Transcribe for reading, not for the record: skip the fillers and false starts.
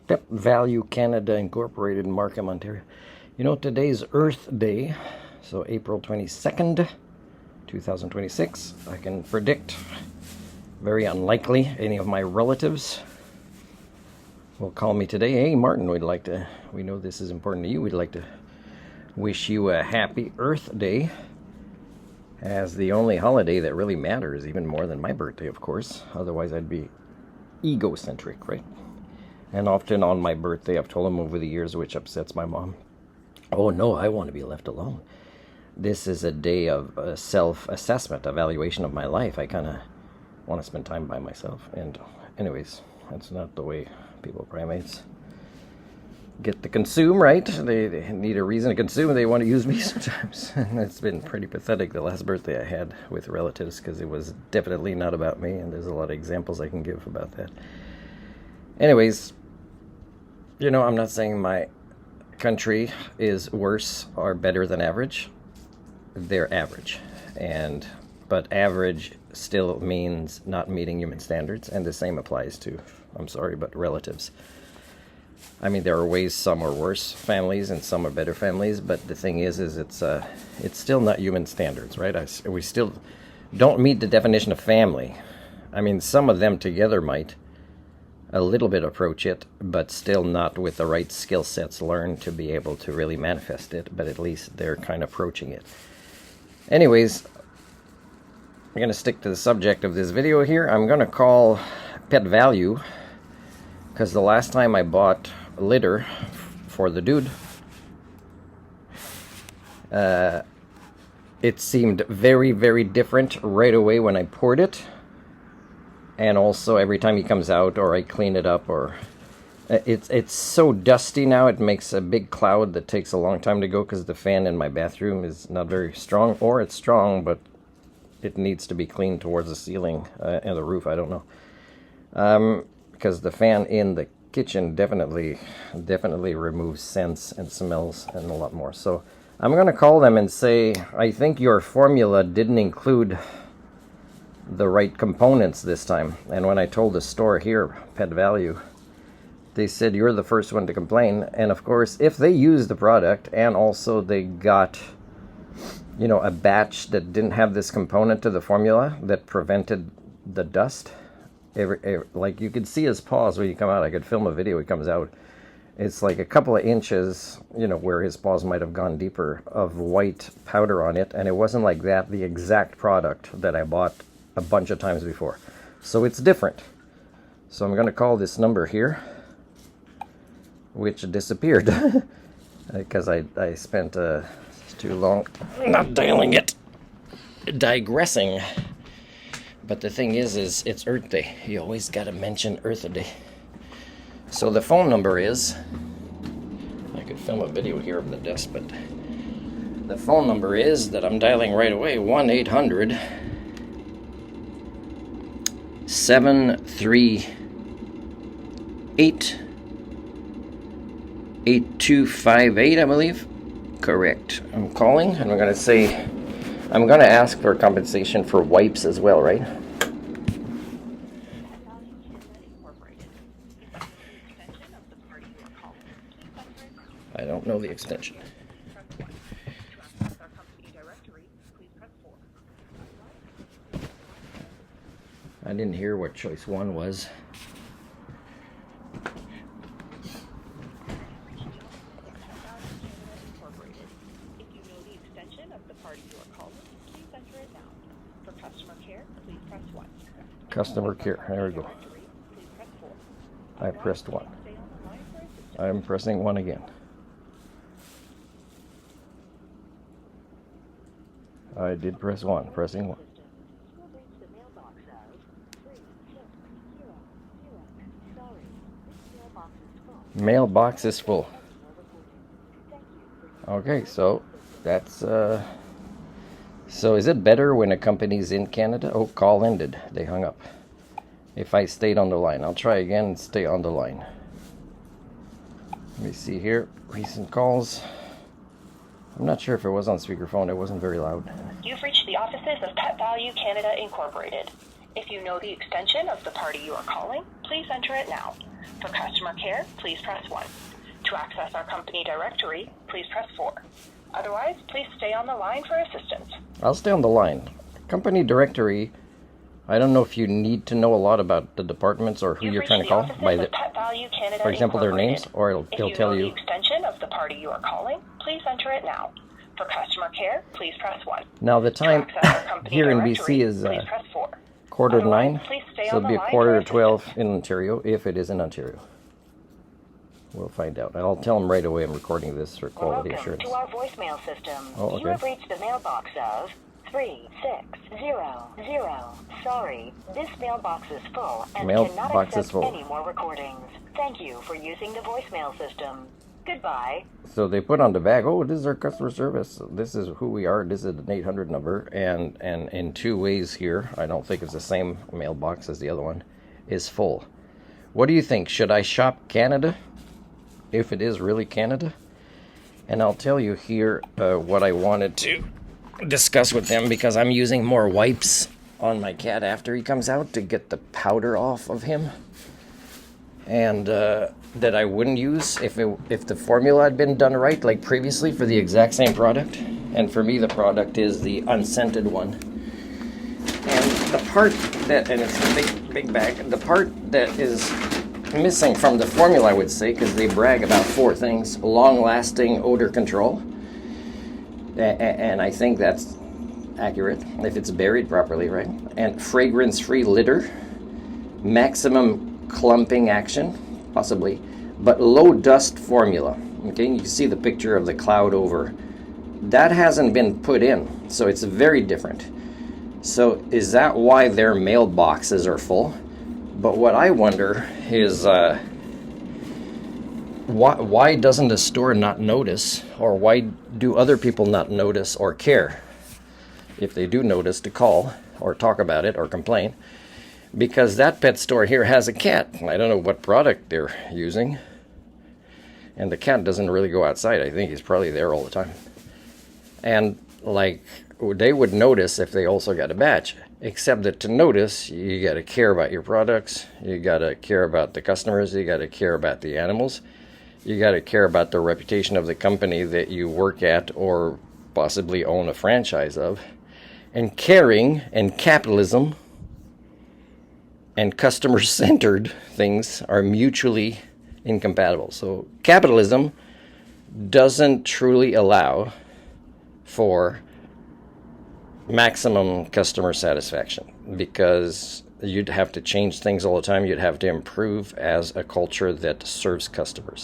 Yep, VALU Canada Incorporated in Markham, Ontario. You know, today's Earth Day, so April 22nd, 2026. I can predict, very unlikely, any of my relatives will call me today. Hey, Martin, we know this is important to you. We'd like to wish you a happy Earth Day, as the only holiday that really matters, even more than my birthday, of course. Otherwise, I'd be egocentric, right? And often on my birthday, I've told them over the years, which upsets my mom, oh no, I want to be left alone. This is a day of self-assessment, evaluation of my life. I kind of want to spend time by myself. And anyways, that's not the way people, primates, get to consume, right? They need a reason to consume. They want to use me sometimes. And it's been pretty pathetic, the last birthday I had with relatives, because it was definitely not about me. And there's a lot of examples I can give about that. Anyways, you know, I'm not saying my country is worse or better than average. They're average. But average still means not meeting human standards, and the same applies to, I'm sorry, but relatives. I mean, there are ways some are worse families and some are better families, but the thing is it's still not human standards, right? We still don't meet the definition of family. I mean, some of them together might a little bit approach it, but still not with the right skill sets learned to be able to really manifest it, but at least they're kind of approaching it. Anyways, I'm going to stick to the subject of this video here. I'm going to call pet value, because the last time I bought litter for the dude, it seemed very, very different right away when I poured it. And also every time he comes out or I clean it up, or it's so dusty now, it makes a big cloud that takes a long time to go, because the fan in my bathroom is not very strong, or it's strong but it needs to be cleaned towards the ceiling and the roof, I don't know, because the fan in the kitchen definitely removes scents and smells and a lot more. So I'm going to call them and say, I think your formula didn't include the right components this time. And when I told the store here, Pet Value, they said, you're the first one to complain. And of course, if they use the product and also they got, you know, a batch that didn't have this component to the formula that prevented the dust, like you could see his paws when you come out. I could film a video, he comes out, it's like a couple of inches, you know, where his paws might have gone deeper, of white powder on it. And it wasn't like that, the exact product that I bought a bunch of times before. So it's different. So I'm going to call this number here, which disappeared because I spent too long not dialing it, digressing. But the thing is it's Earth Day. You always got to mention Earth Day. So the phone number is, I could film a video here of the desk, but the phone number is, that I'm dialing right away, 1-800 738 8258, I believe. Correct. I'm calling, and I'm going to say, I'm going to ask for compensation for wipes as well, right? I don't know the extension. I didn't hear what choice one was. If you know the extension of the party you are calling, please enter it now. For customer care, please press 1. Customer care, there we go. Please press 4. I pressed 1. I'm pressing 1 again. I did press 1, pressing 1. Mailbox is full. Okay, so that's so is it better when a company's in Canada? Oh, call ended. They hung up. If I stayed on the line, I'll try again and stay on the line. Let me see here. Recent calls. I'm not sure if it was on speakerphone. It wasn't very loud. You've reached the offices of Pet Value Canada Incorporated. If you know the extension of the party you are calling, please enter it now. For customer care, please press 1. To access our company directory, please press 4. Otherwise, please stay on the line for assistance. I'll stay on the line. Company directory, I don't know if you need to know a lot about the departments or who you're trying to call by the, Pet Value Canada for example, their names, or it'll tell you. If you know the extension of the party you are calling, please enter it now. For customer care, please press 1. Now the time here in BC is please press 4. 9:15, please stay so on it'll the be line 11:45 in Ontario, if it is in Ontario. We'll find out. I'll tell them right away I'm recording this for quality Welcome assurance. to our voicemail system. Oh, okay. You have reached the mailbox of 3600. Sorry, this mailbox is full and cannot accept any more recordings. Thank you for using the voicemail system. Goodbye. So they put on the back, oh, this is our customer service. This is who we are. This is an 800 number. And in two ways here, I don't think it's the same mailbox as the other one, is full. What do you think? Should I shop Canada? If it is really Canada? And I'll tell you here what I wanted to discuss with them, because I'm using more wipes on my cat after he comes out to get the powder off of him. And that I wouldn't use if the formula had been done right, like previously, for the exact same product. And for me, the product is the unscented one. And the part that, and it's a big bag, the part that is missing from the formula, I would say, because they brag about 4 things: long-lasting odor control, and I think that's accurate if it's buried properly, right? And fragrance-free litter, maximum clumping action, possibly, but low dust formula. Okay, you can see the picture of the cloud over. That hasn't been put in, so it's very different. So is that why their mailboxes are full? But what I wonder is why doesn't the store not notice, or why do other people not notice or care? If they do notice, to call or talk about it or complain. Because that pet store here has a cat. I don't know what product they're using. And the cat doesn't really go outside. I think he's probably there all the time. And like, they would notice if they also got a badge. Except that to notice, you got to care about your products. You got to care about the customers. You got to care about the animals. You got to care about the reputation of the company that you work at or possibly own a franchise of. And caring and capitalism and customer-centered things are mutually incompatible. So capitalism doesn't truly allow for maximum customer satisfaction, because you'd have to change things all the time. You'd have to improve as a culture that serves customers.